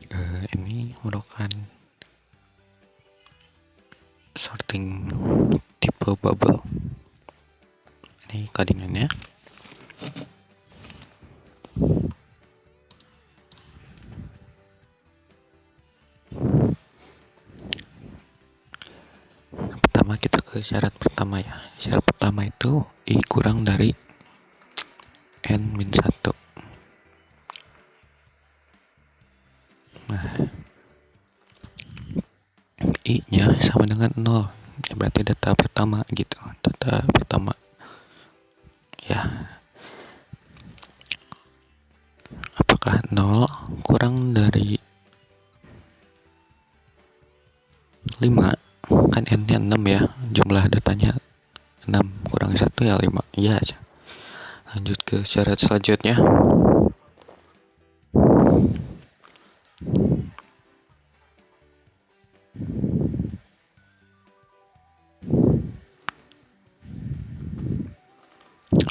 Ini merupakan sorting tipe bubble. Ini codingannya. Pertama kita ke syarat pertama ya. Syarat pertama itu I kurang dari N-1. Nah, I-nya sama dengan 0. Ya, berarti data pertama gitu. Data pertama. Ya. Apakah 0 kurang dari 5? Kan N-nya 6 ya. Jumlah datanya 6 kurang 1 ya 5. Iya aja. Lanjut ke syarat selanjutnya.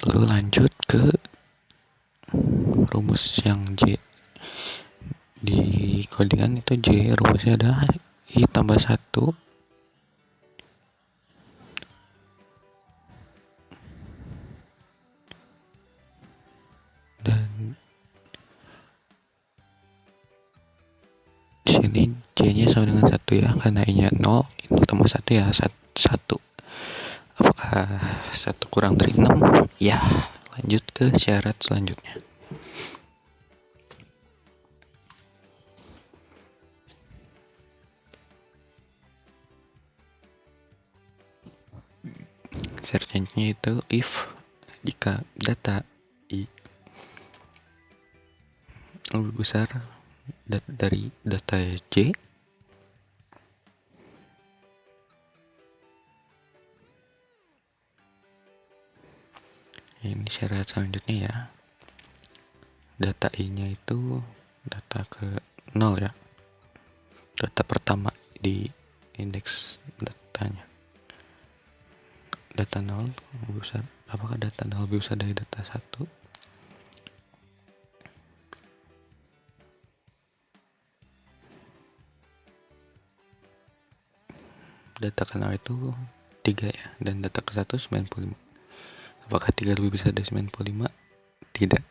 Lalu lanjut ke rumus yang J. Di codingan itu J rumusnya ada I tambah 1 dan di sini J-nya sama dengan 1 ya, karena I-nya 0 tambah 1 ya 1. Apakah 1 kurang dari 6? Ya, lanjut ke syarat selanjutnya. Syarat selanjutnya itu if jika data I lebih besar dari data J, ini syarat selanjutnya ya, data I-nya itu data ke 0 ya, data pertama di indeks datanya. Data 0 lebih besar, apakah data 0 lebih besar dari data 1? Data ke 0 itu 3 ya, dan data ke 1 95. Apakah 3 lebih besar dari 95? Tidak.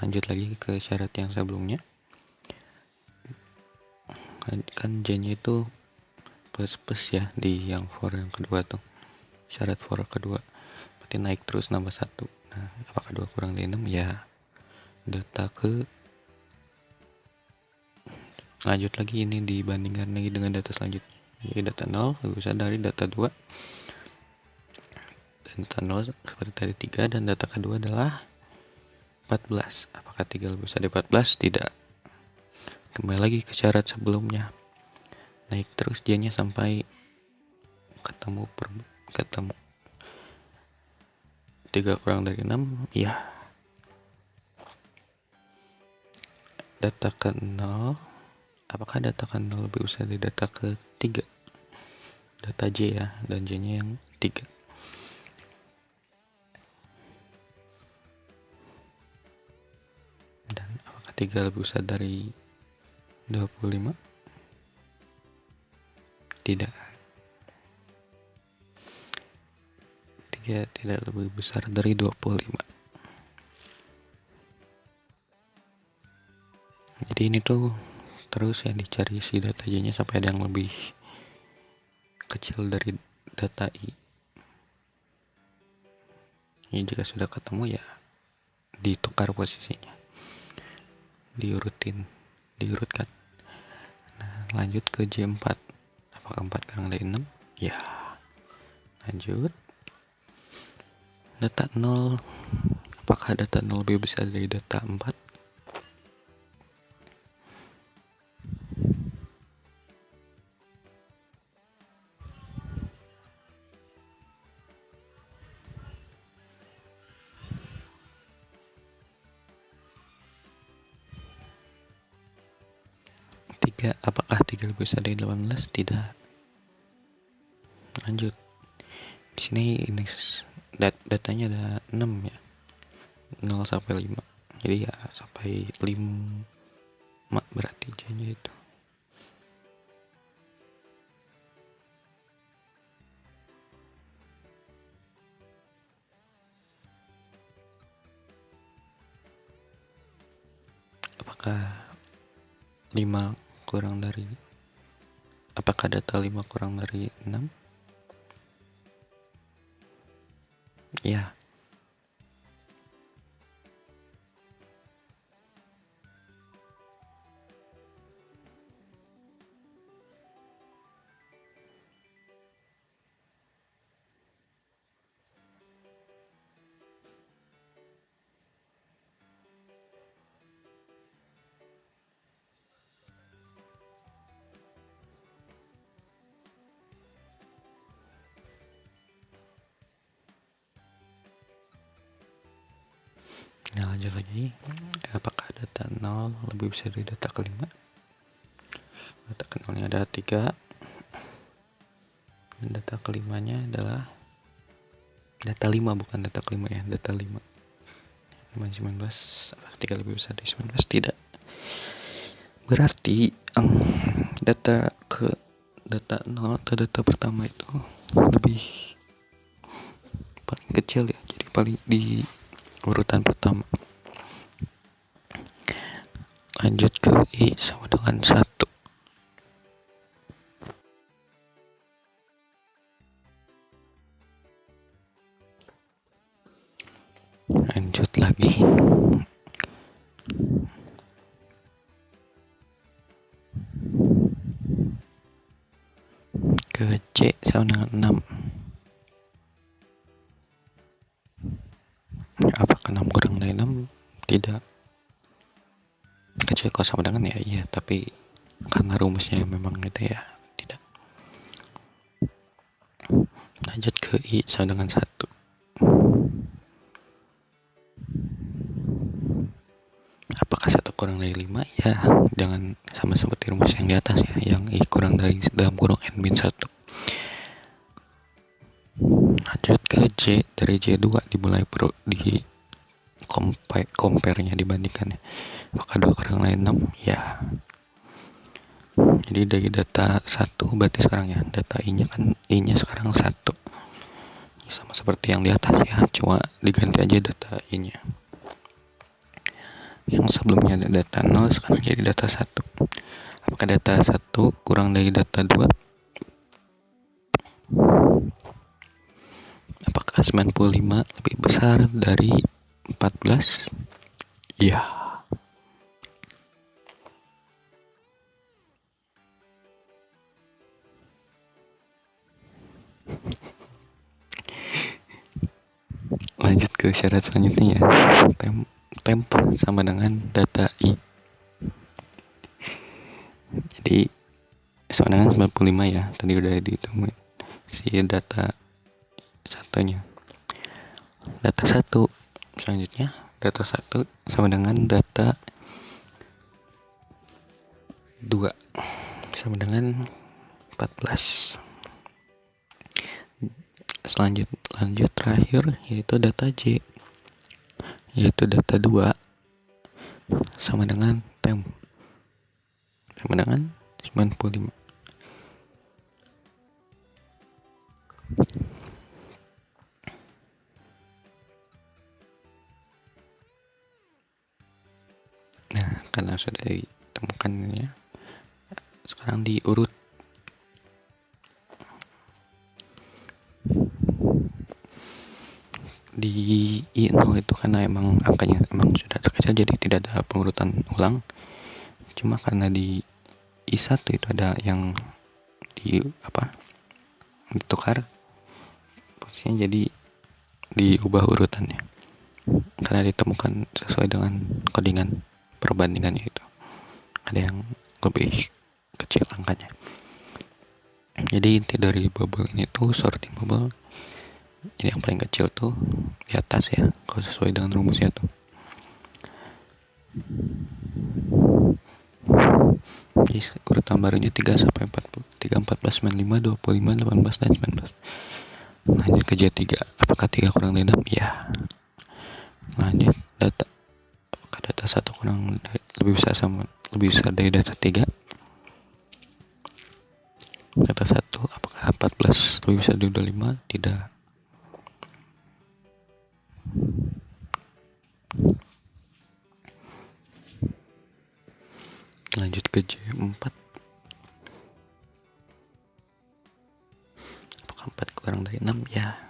Lanjut lagi ke syarat yang sebelumnya. Kan J-nya itu plus ya di yang for yang kedua tuh. Syarat for kedua. Berarti naik terus nambah 1. Nah, apakah 2 kurang dari 6? Ya. Data ke lanjut lagi, ini dibandingkan lagi dengan data selanjutnya. Jadi data 0 lebih besar dari data 2. Dan data 0 seperti tadi 3, dan data kedua adalah 14. Apakah 3 lebih besar dari 14? Tidak. Kembali lagi ke syarat sebelumnya. Naik terus J-nya sampai ketemu 3 kurang dari 6. Ya. Data ke 0. Apakah data ke 0 lebih besar dari data ke 3? Data J ya, dan J-nya yang 3. Dan apakah 3 lebih besar dari 25? Tidak. 3 tidak lebih besar dari 25. Jadi ini tuh terus yang dicari si data J-nya sampai ada yang lebih kecil dari data I. Ini jika sudah ketemu ya ditukar posisinya, diurutkan. Nah, lanjut ke J4. Apakah 4 kurang dari 6? Ya. Lanjut. Data 0. Apakah data 0 lebih besar dari data 4? Apakah 3 lebih besar dari 18? Tidak. Lanjut. Di sini indeks datanya ada 6 ya, 0 sampai 5. Jadi ya sampai 5 berarti J-nya itu. Apakah 5 kurang dari apakah data 5 kurang dari 6? Ya. Nah, lanjut lagi. Apakah data 0 lebih besar dari data kelima? Data ke 0-nya ada 3. Dan data kelimanya adalah data 5, bukan data kelima ya, data 5. 19. Apakah 3 lebih besar dari 19? Tidak. Berarti data 0 atau data pertama itu lebih paling kecil ya. Jadi paling di urutan pertama. Lanjut ke I sama dengan 1. Lanjut lagi ke C sama dengan 6. Apakah 6 kurang dari 6? Tidak. Kecil kalau sama dengan ya iya, tapi karena rumusnya memang gitu ya, tidak. Lanjut ke I sama dengan 1. Apakah 1 kurang dari 5? Ya, jangan sama seperti rumus yang di atas ya, yang I kurang dari dalam kurung N min 1. Lanjut ke J, dari J2 dimulai di compare-nya dibandingkan ya. Apakah 2 kurang dari 6? Ya. Jadi dari data 1 berarti sekarang ya, data I-nya kan I-nya sekarang 1. Sama seperti yang di atas ya, cuma diganti aja data I-nya. Yang sebelumnya ada data 0, sekarang jadi data 1. Apakah data 1 kurang dari data 2? Apakah 95 lebih besar dari 14? Ya. Lanjut ke syarat selanjutnya ya. Tempo sama dengan data I. Jadi sama dengan 95 ya. Tadi udah dihitung si data satunya. Data 1 selanjutnya, data 1 sama dengan data 2 sama dengan 14. Lanjut terakhir yaitu data J, yaitu data 2 sama dengan temp sama dengan 95. Nah, karena sudah ditemukan ya, sekarang diurut. Di I0 itu karena emang angkanya emang sudah terkecil, jadi tidak ada pengurutan ulang. Cuma karena di I1 itu ada yang ditukar posisinya, jadi diubah urutannya karena ditemukan sesuai dengan codingan perbandingannya itu ada yang lebih kecil angkanya. Jadi inti dari bubble ini tuh sorting bubble, ini yang paling kecil tuh di atas ya, kalau sesuai dengan rumusnya tuh. Jadi urutan barunya 3 sampai 40, 3, 14, 95, 25, 18 dan 19. Lanjut ke J3, apakah 3 kurang dari 6? Ya. Lanjut data, apakah data 1 lebih besar dari data 3? Data 1, apakah 14 lebih besar dari 25? Tidak. Lanjut ke J4, apakah 4 kurang dari 6? Ya.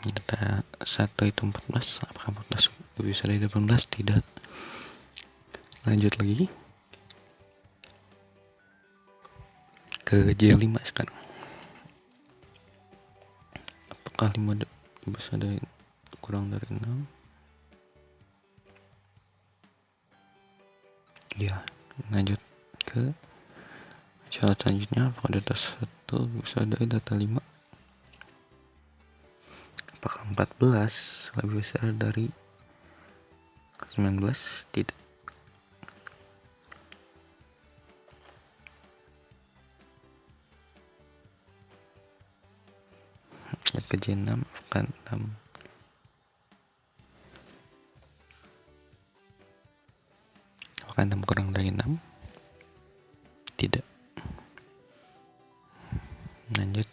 Data 1 itu 14, apakah 14 lebih besar dari 18? Tidak. Lanjut lagi ke J5 sekarang, apakah 5 lebih besar dari kurang dari 6? Ya. Lanjut ke syarat selanjutnya, apakah data 1 lebih besar dari data 5? Apakah 14 lebih besar dari 19? Tidak. Lihat ke J6, apakah 6 kurang dari 6? Tidak. Lanjut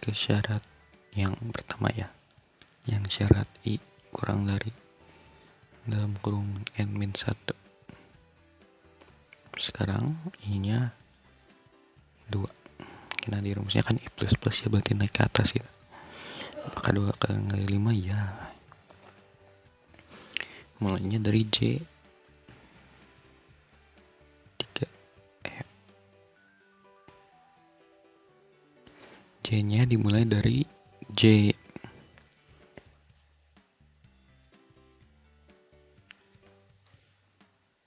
ke syarat yang pertama ya, yang syarat I kurang dari dalam kurung N-1. Sekarang I-nya 2, karena di rumusnya kan I plus plus ya, berarti naik ke atas ya. Apakah 2 kurang dari 5? Ya. Mulainya dari J3, J nya dimulai dari J.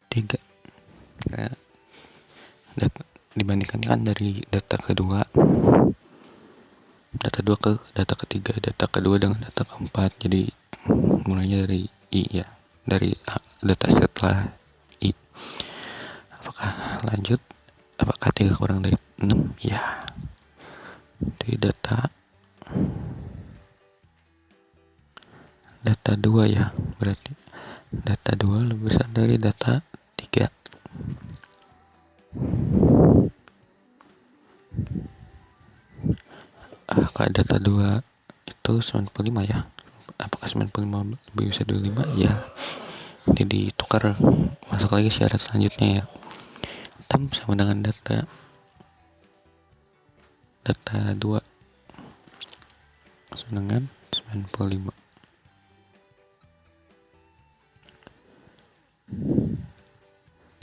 Tiga. Nah, dibandingkan kan dari data kedua, data 2 ke data ketiga, data kedua dengan data keempat. Jadi mulainya dari I ya, dari data setelah I. Apakah lanjut? Apakah 3 kurang dari 6? Ya. Dari data 2 ya, berarti data 2 lebih besar dari data 3. Apakah data 2 itu 95 ya? Apakah 95 lebih besar dari 5? Ya. Jadi tukar, masuk lagi syarat selanjutnya ya. Tam sama dengan data 2 sama dengan 95.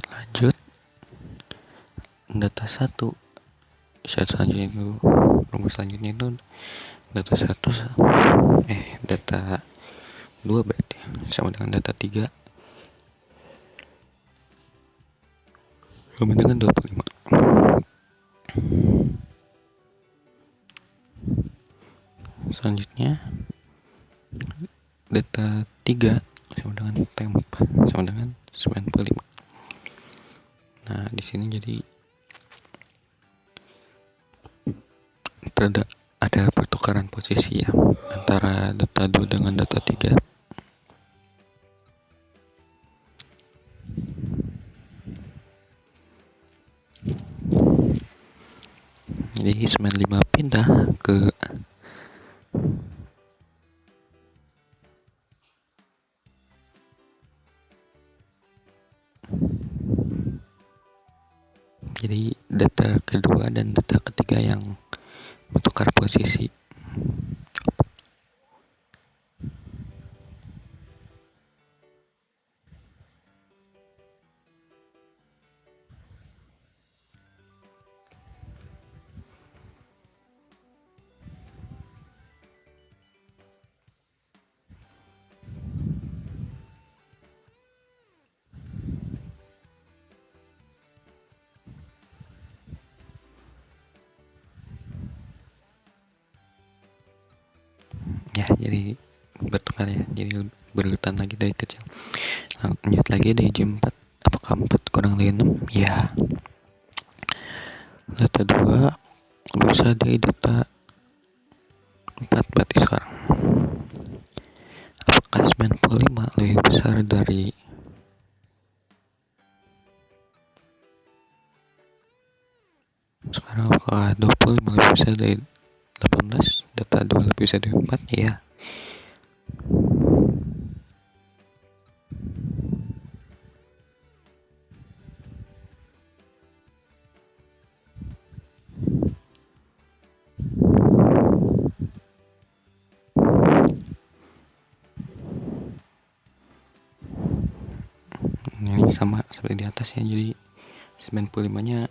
Lanjut data 1, syarat selanjutnya itu, rumus selanjutnya itu data 2 berarti sama dengan data 3 sama dengan 25. Selanjutnya data 3 sama dengan temp sama dengan 95. Nah, di sini jadi ada pertukaran posisi ya antara data 2 dengan data 3. Jadi 95 pindah ke jadi data kedua dan data ketiga yang bertukar posisi. jadi bertukar ya, jadi berurutan lagi dari kecil. Lanjut lagi dari 4, apakah 4 kurang dari 6? Ya. Data 2 bisa dari data 4 berarti sekarang. Apakah 95 lebih besar dari sekarang? Apakah 25 lebih besar dari 18? Data 2 lebih besar dari 4? Ya. Ini sama seperti di atas ya, jadi 95 nya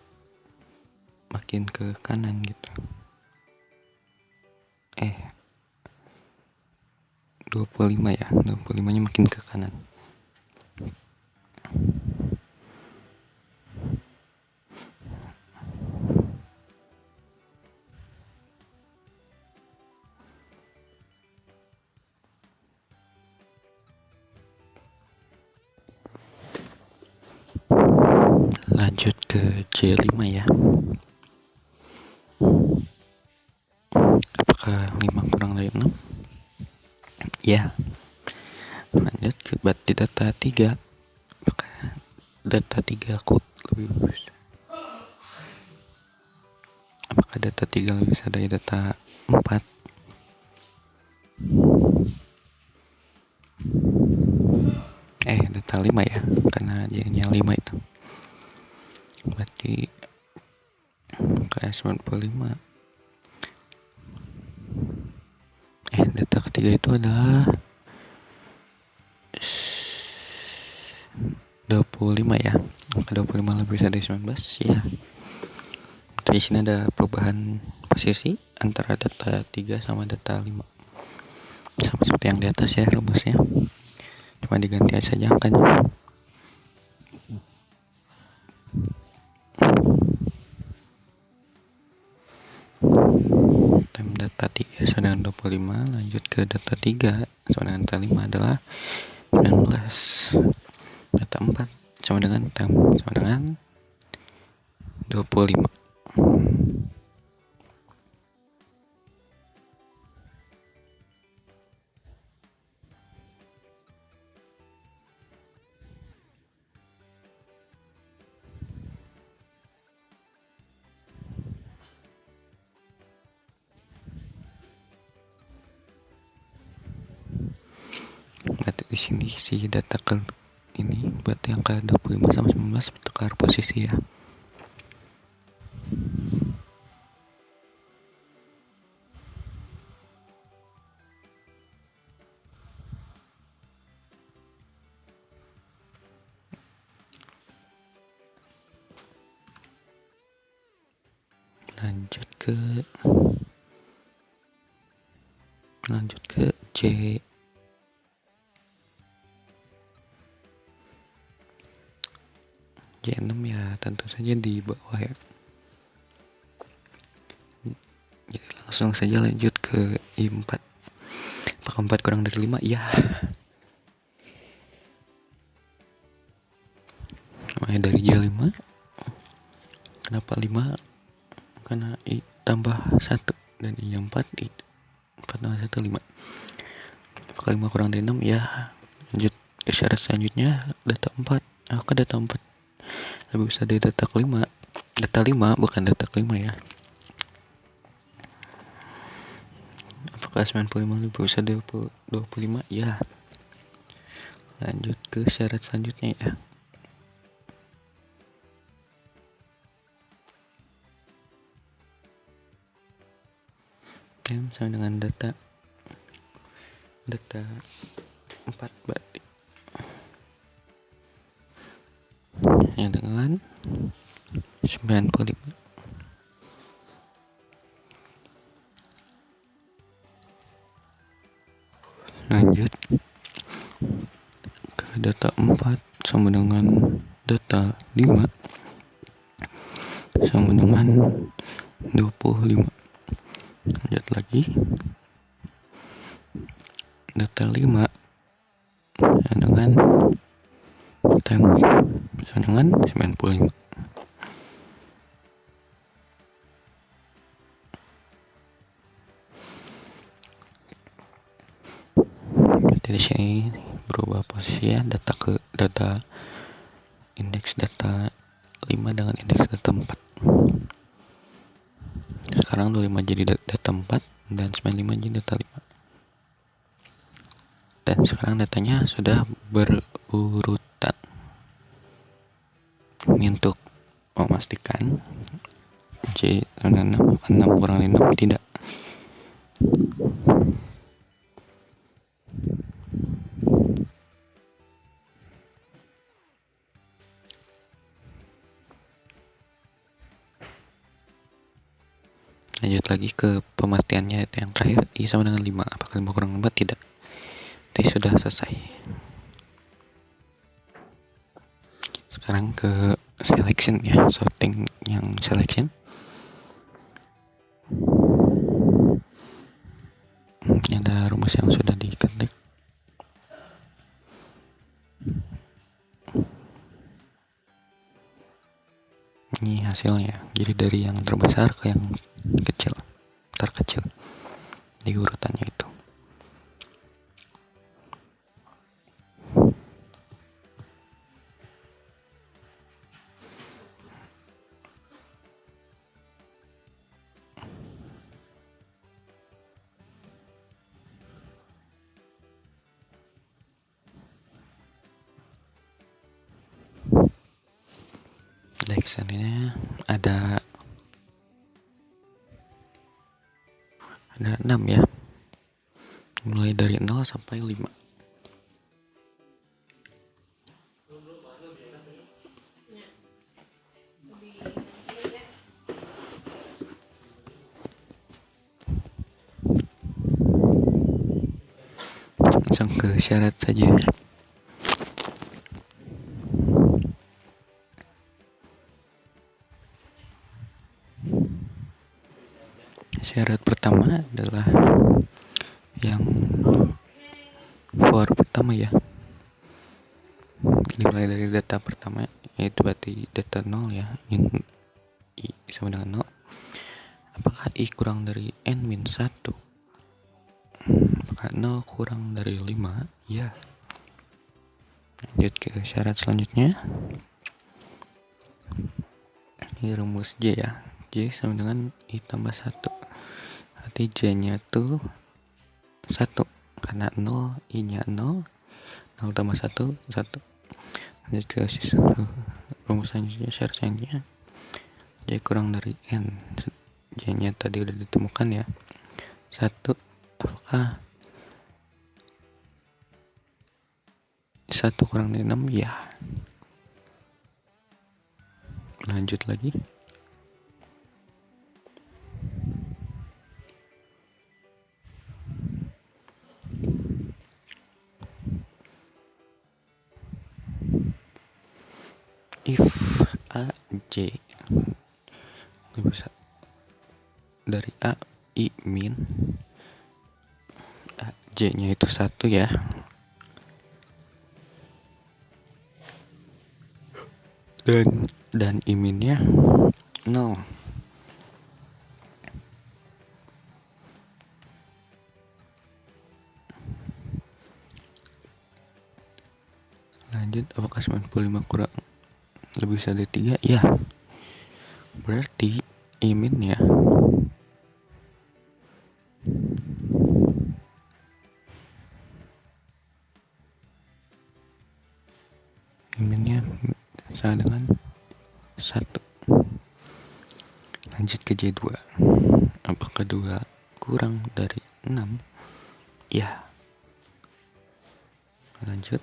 makin ke kanan gitu. 25 ya, 25 nya makin ke kanan. Lanjut ke C5 ya. Apakah 5 kurang dari 6? Ya. Lanjut ke berarti data 3. Apakah data 3 aku lebih bagus? Apakah data 3 lebih besar dari data 4? Data 5 ya, karena jadinya 5 itu. Berarti kayak 95. Data ketiga itu adalah 25 ya. Maka 25 lebih besar dari 19 ya. Di sini ada perubahan posisi antara data 3 sama data 5. Sama seperti yang di atas ya rumusnya. Cuma diganti saja angkanya. Time data 3 sama dengan 25, lanjut ke data 3 sama dengan data 5 adalah 19. Data 4 sama dengan time sama dengan 25. Berarti di sini si data ke ini berarti angka 25 sama 19 bertukar posisi ya. Lanjut ke C. C6 ya tentu saja di bawah ya. Jadi langsung saja lanjut ke I4. Apakah 4 kurang dari 5? Ya. Namanya dari J5. Kenapa 5? Karena I tambah 1 dan I 4 I 4 tambah 1 5. Apakah 5 kurang dari 6? Ya. Lanjut ke syarat selanjutnya, data 4. Apakah data 4 lebih besar dari data kelima? Data 5 bukan data kelima ya. Apakah 95 lebih besar dari 25? Ya. Lanjut ke syarat selanjutnya ya. M sama dengan data 4 berarti yang dengan 95. Lanjut ke data 4 sama dengan data 5 sama dengan 25. Lanjut lagi data 5 dengan data dengan 95. Berarti di sini berubah posisi ya, data indeks data 5 dengan indeks data 4. Sekarang 25 jadi data 4 dan 95 jadi data 5. Dan sekarang datanya sudah berurutan. Ini untuk memastikan J 6 kurang 5 tidak. Lanjut lagi ke pemastiannya yang terakhir, I sama dengan 5. Apakah 5 kurang 4? Tidak. Jadi sudah selesai. Sekarang ke selection ya, sorting yang selection. Ini ada rumus yang sudah diketik. Ini hasilnya. Jadi dari yang terbesar ke yang terkecil di urutannya itu. Selection-nya ada 6 ya. Mulai dari 0 sampai 5. Langsung ke syarat saja. Syarat pertama adalah yang for pertama ya. Dimulai dari data pertama, yaitu berarti data 0 ya, I sama dengan 0. Apakah I kurang dari N min 1? Apakah 0 kurang dari 5? Ya. Lanjut ke syarat selanjutnya. Ini rumus J ya. J sama dengan I tambah 1. Berarti J nya tuh 1. Karena 0, I nya 0. 0 tambah 1, 1. Lanjut ke rumus selanjutnya, syarat selanjutnya. J kurang dari N. J nya tadi udah ditemukan ya. 1. Apakah 1 kurang dari 6? Ya. Lanjut lagi. If A J bisa dari A I min A J nya itu 1 ya. Dan I minnya 0. Lanjut, apakah 95 kurang lebih besar dari 3? Ya. Berarti I minnya sama dengan 1. Lanjut ke J2. Apakah 2 kurang dari 6? Ya. Lanjut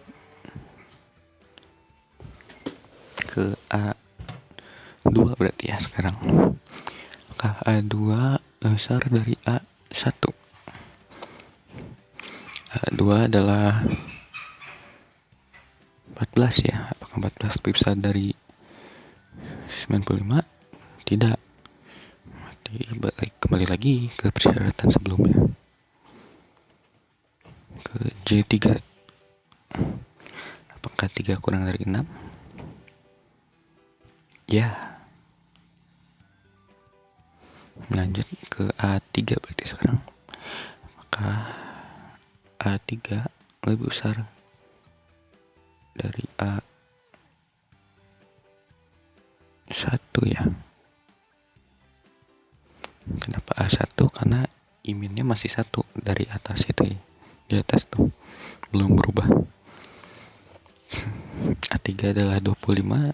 ke A2 berarti ya sekarang. Apakah A2 besar dari A1? A2 adalah 14 ya. Apakah 14 lebih besar dari 95? Tidak. Kembali lagi ke persyaratan sebelumnya. ke J3. Apakah 3 kurang dari 6? Ya. Lanjut ke A3 berarti sekarang. Apakah A3 lebih besar dari A1 ya? Kenapa A1? Karena iminnya masih 1 dari atas itu ya. Di atas tuh belum berubah. A3 adalah 25.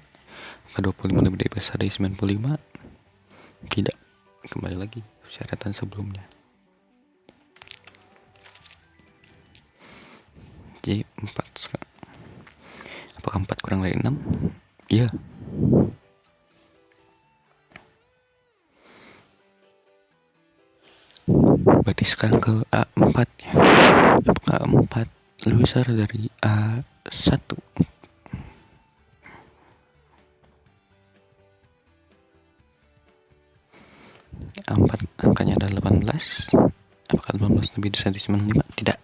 Apakah 25 lebih besar dari 95? Tidak. Kembali lagi persyaratan sebelumnya. J4 sekarang. Apakah 4 kurang dari 6? Iya. Berarti sekarang ke A4 ya. Apakah A4 lebih besar dari A1? A4 angkanya adalah 18. Apakah 18 lebih besar dari 95? Tidak.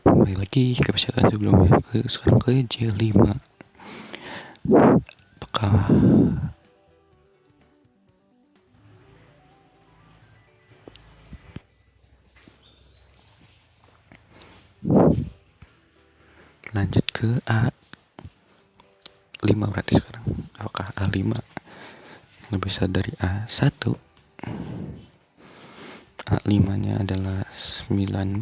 Kembali lagi ke persyaratan sebelumnya. Sekarang ke J5. Apakah lanjut ke A5 berarti sekarang. Apakah A5 lebih besar dari A1? A5 nya adalah 19.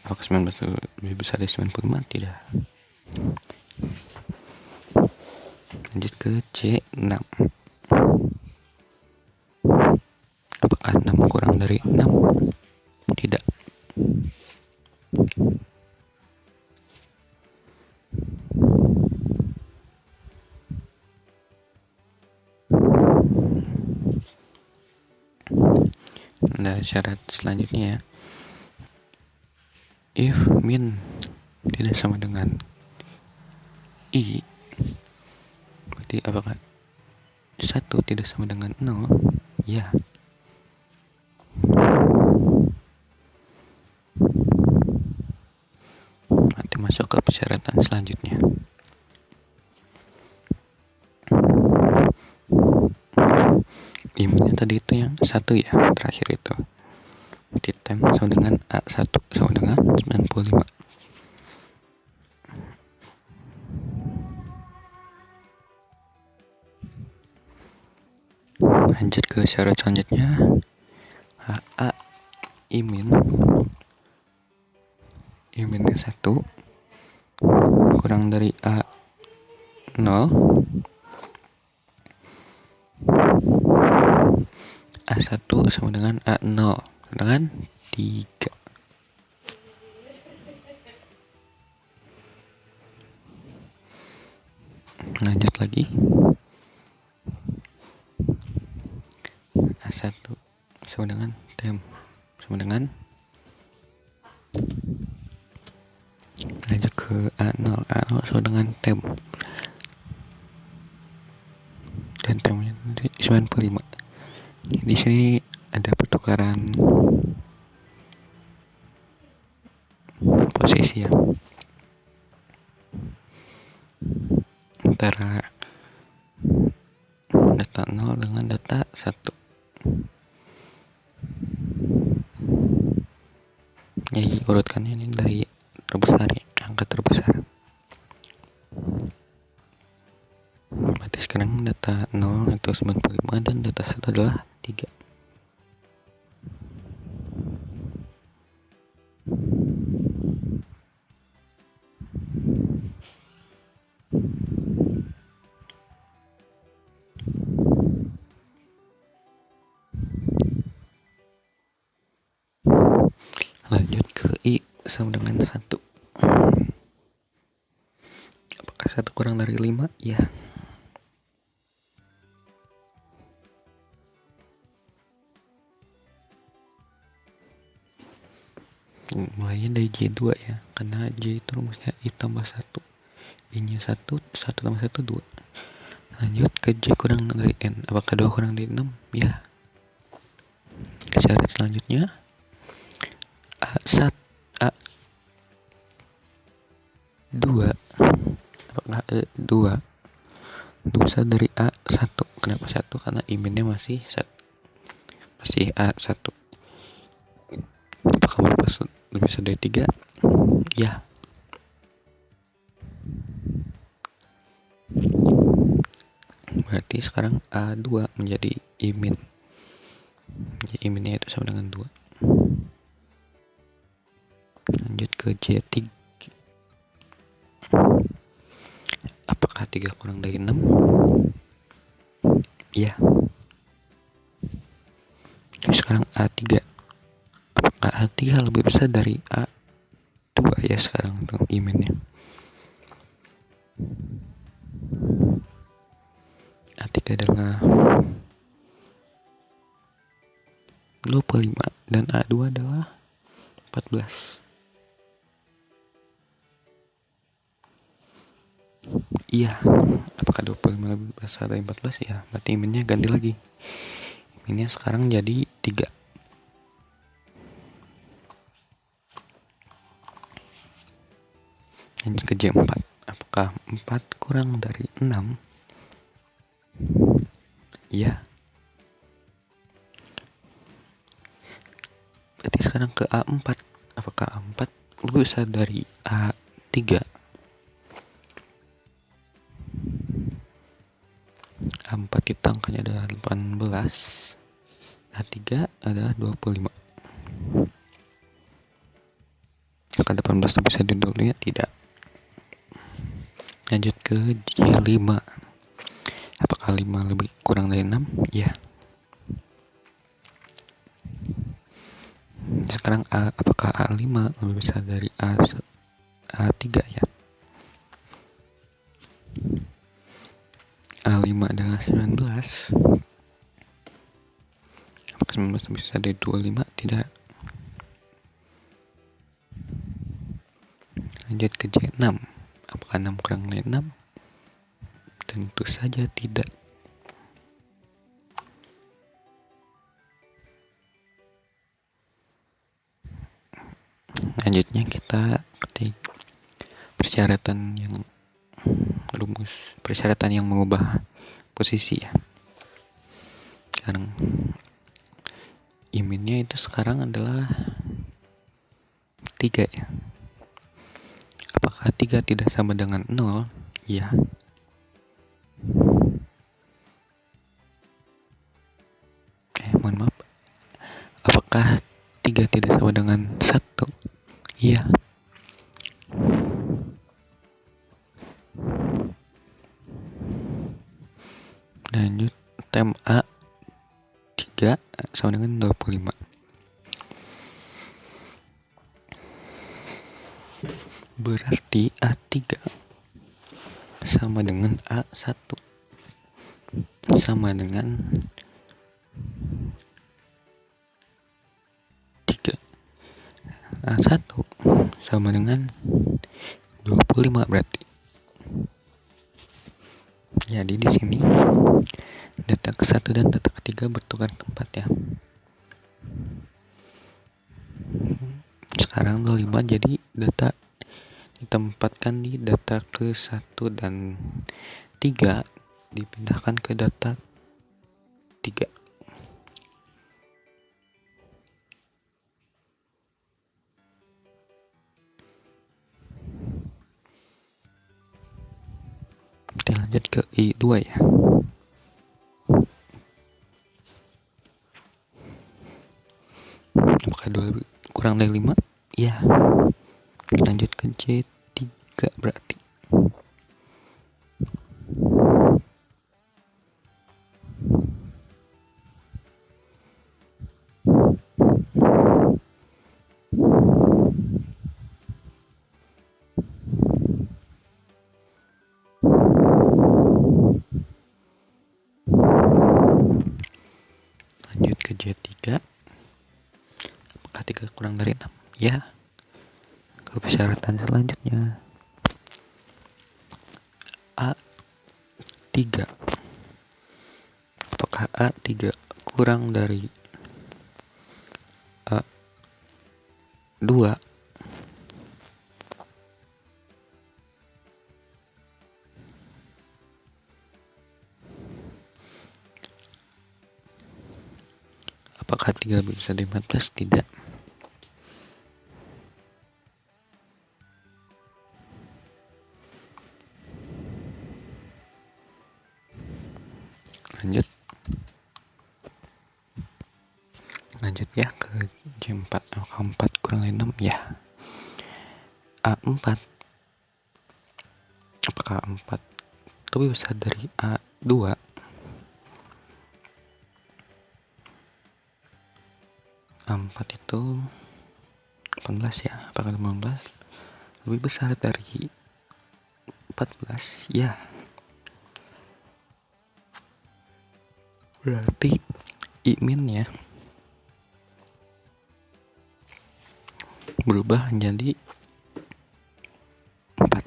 Apakah 19 lebih besar dari 95? Tidak. Lanjut ke C6. Apakah 6 kurang dari 6? Tidak. Nah, syarat selanjutnya ya. If min tidak sama dengan I, berarti apakah 1 tidak sama dengan 0? Ya. Nanti masuk ke persyaratan selanjutnya. Iminnya tadi itu yang 1 ya, terakhir itu. Berarti time sama dengan A1 sama dengan 95. Lanjut ke syarat selanjutnya. A iminnya 1 kurang dari A0. A1 sama dengan A0 dengan 3. Lanjut lagi. A1 sama dengan tem sama dengan, lanjut ke A0 sama dengan tem, dan temnya 95. Di sini ada pertukaran posisi ya, antara data 0 dengan data 1. Jadi urutkannya ini dari terbesar ya, angka terbesar. Berarti sekarang data 0 itu 95 dan data 1 adalah 3. Lanjut ke I sama dengan 1. Apakah 1 kurang dari 5? Ya. Mulainya dari J2 ya, karena J itu rumusnya I tambah 1. I nya 1 tambah 1, 2. Lanjut ke J kurang dari N. Apakah 2 kurang dari 6? Ya. Syarat selanjutnya, 2 lebih besar dari A1. Kenapa 1? Karena iminnya masih A1. Apakah lebih besar dari 3? Ya. Berarti sekarang A2 menjadi imin. Jadi iminnya itu sama dengan 2. Lanjut ke J3. Apakah 3 kurang dari 6? Ya. Terus sekarang A3. Apakah A3 lebih besar dari A2 ya sekarang untuk iminnya? A3 adalah 25 dan A2 adalah 14. Iya. Apakah 25 lebih besar dari 14? Ya, berarti iminnya ganti lagi. Iminnya sekarang jadi 3. Lanjut ke J4. Apakah 4 kurang dari 6? Ya. Berarti sekarang ke A4. Apakah A4 lebih besar dari A3? A4 kita angkanya adalah 18. A3 adalah 25. Apakah 18 bisa didulunya? Tidak. Lanjut ke J5. Apakah 5 lebih kurang dari 6? Ya. Sekarang apakah A5 lebih besar dari A3 ya? A5 adalah 19. Apakah 19 lebih besar dari 25? Tidak. Lanjut ke J6. Apakah 6 kurang dari 6? Tentu saja tidak. Lanjutnya kita ketik persyaratan yang mengubah posisi ya. Sekarang iminnya itu sekarang adalah 3 ya. Apakah 3 tidak sama dengan 0? Ya. Mohon maaf. Apakah 3 tidak sama dengan 1? Iya. Lanjut, tem A3 sama dengan 25. Berarti A3 sama dengan A1 sama dengan 3. A1 sama dengan 25 berarti. Jadi di sini data ke-1 dan data ke-3 bertukar tempat ya. Sekarang 25 jadi data ditempatkan di data ke-1 dan 3 dipindahkan ke data 3. Kita lanjut ke I2 ya. Apakah 2 kurang dari 5? Ya. Lanjut ke J3 berarti. Lanjut ke J3. Apakah 3 kurang dari 6? Ya. Ke persyaratan selanjutnya. A3. Apakah A3 kurang dari A2? Apakah 3 lebih besar dari 14? Tidak. Lanjut ya ke J4. Apakah 4 kurang dari 6? Ya. A4. Apakah 4 lebih besar dari A2? A4 itu 18 ya. Apakah 18 lebih besar dari 14? Ya. Berarti I-nya berubah menjadi 4.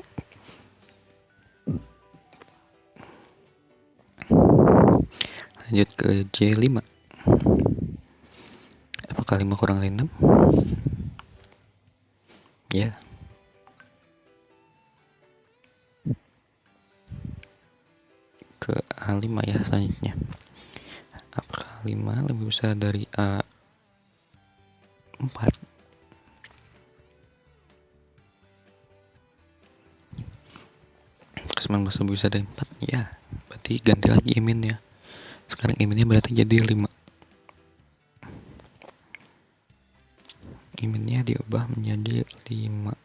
Lanjut ke J5. Apakah 5 kurang dari 6? Ya. Ke A5 ya selanjutnya. Apakah 5 lebih besar dari A4? Ke 19 lebih besar dari 4? Ya. Berarti ganti lagi iminnya. Sekarang iminnya berarti jadi 5. Iminnya diubah menjadi 5.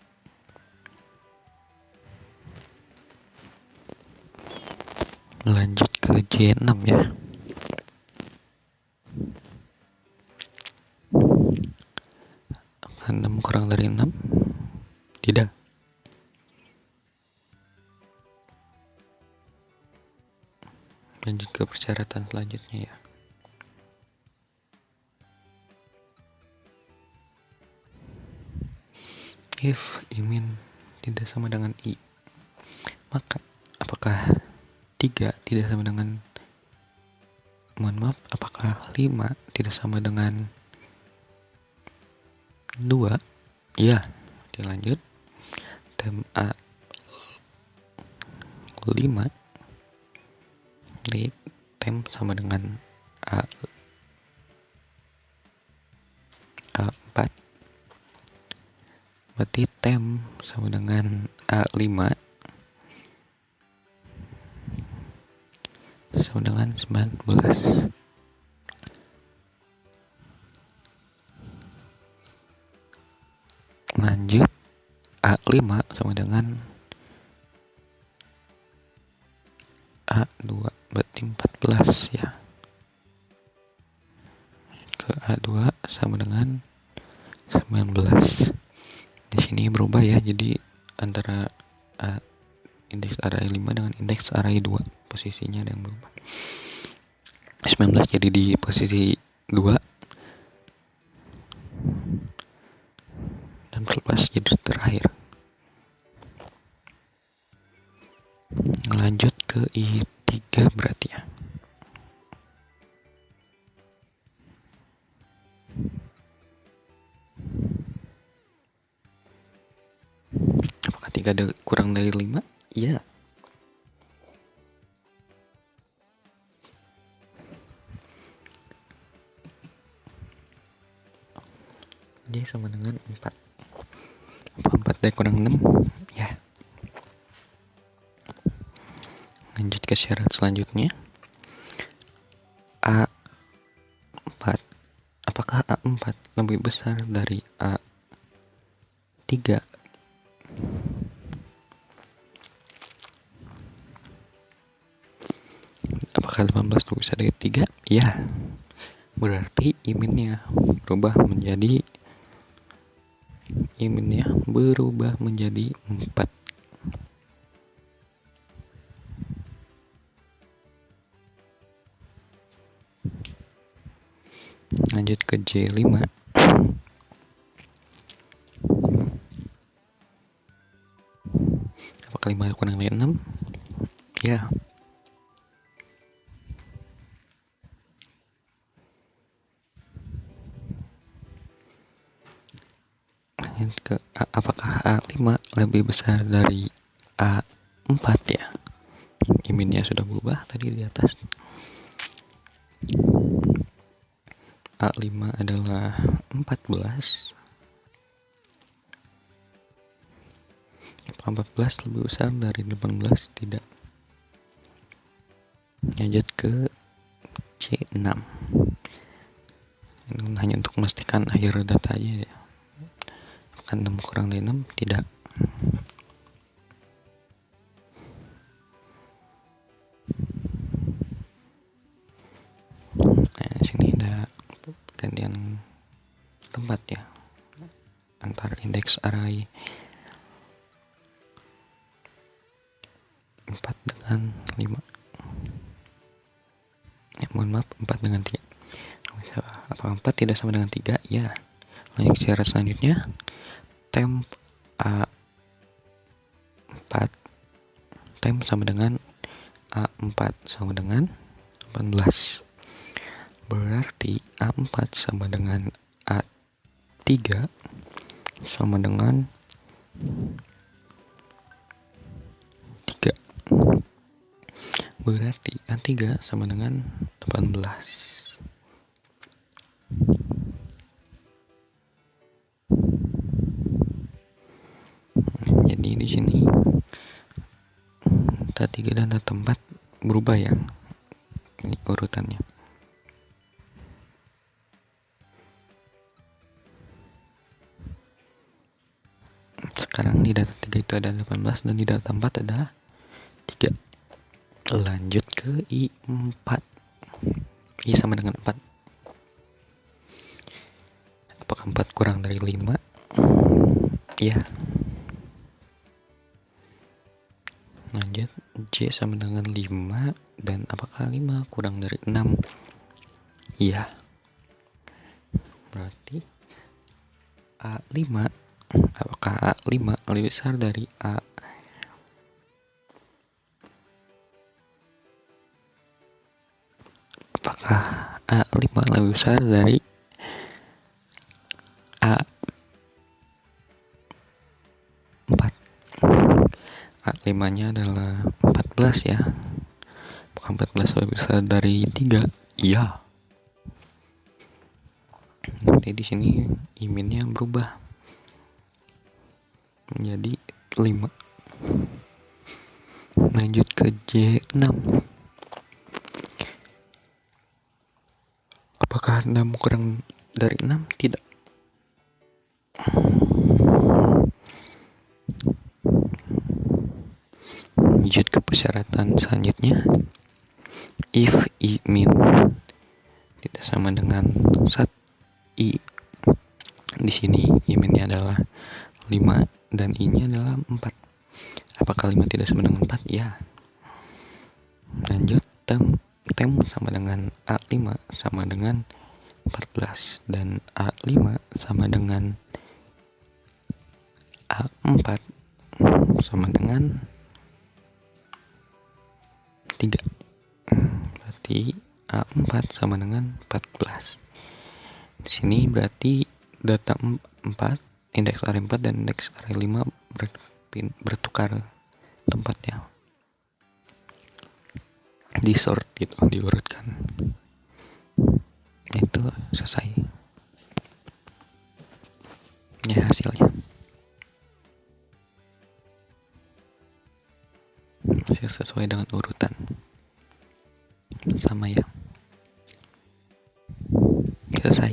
Lanjut ke J6 ya. Apakah 6 kurang dari 6? Tidak. Lanjut ke persyaratan selanjutnya ya. If imin tidak sama dengan I, maka apakah 3 tidak sama dengan, apakah 5 tidak sama dengan 2? Ya. Dilanjut. Tem A5 di tem sama dengan A4. Berarti tem sama dengan A5 sama dengan 19. Lanjut A5 sama dengan A2, berarti 14 ya. Ke A2 sama dengan 19. Di sini berubah ya, jadi antara indeks array 5 dengan indeks array 2 posisinya ada yang berubah. 19 jadi di posisi 2 dan 14 jadi terakhir. Lanjut ke I3 berarti ya. Apakah 3 kurang dari 5? Iya. J sama dengan 4. Apa 4 kurang 6? Ya. Lanjut ke syarat selanjutnya. A4. Apakah A4 lebih besar dari A3? Apakah 18 lebih besar dari 3? Ya. Berarti iminnya berubah menjadi 4. Lanjut ke J5. Apakah 5 kurang dari 6? Ya. Lanjut ke apakah A5 lebih besar dari A4 ya? Iminnya sudah berubah tadi di atas. A5 adalah 14. Apakah 14 lebih besar dari 18? Tidak. Lanjut ke C6. Ini hanya untuk memastikan akhir data aja ya. Apakah 6 kurang dari 6? Tidak. Nah, sini ada gantian tempat ya antara indeks array 4 dengan 5. Mohon maaf, 4 dengan 3. Apakah 4 tidak sama dengan 3? Ya. Lanjut ke syarat selanjutnya. Temp A4 temp sama dengan A4 sama dengan 18. Berarti A4 sama dengan A3 sama dengan 3. Berarti A3 sama dengan 18. Jadi di sini data 3 dan data 4 berubah ya. Ini urutannya. Sekarang di data 3 itu ada 18 dan di data 4 ada 3. Lanjut ke I4. I sama dengan 4. Apakah 4 kurang dari 5? Iya. Lanjut J sama dengan 5. Dan apakah 5 kurang dari 6? Iya. Berarti A5. Apakah A5 lebih besar dari A? Apakah A5 lebih besar dari A4? A5 nya adalah 14 ya. Apakah 14 lebih besar dari 3? Iya. Jadi di sini iminnya berubah menjadi 5. Lanjut ke J6. Apakah 6 kurang dari 6? Tidak. Lanjut ke persyaratan selanjutnya. If I min tidak sama dengan 1 I. Di sini I minnya adalah 5 dan I-nya adalah 4. Apakah 5 tidak sama dengan 4? Ya. Lanjut temp sama dengan A5 sama dengan 14 dan A5 sama dengan A4 sama dengan 3. Berarti A4 sama dengan 14. Di sini berarti data 4, indeks array 4 dan indeks array 5 bertukar tempatnya. Disort gitu, diurutkan. Itu selesai. Ya hasilnya. Masih sesuai dengan urutan. Sama ya. Selesai.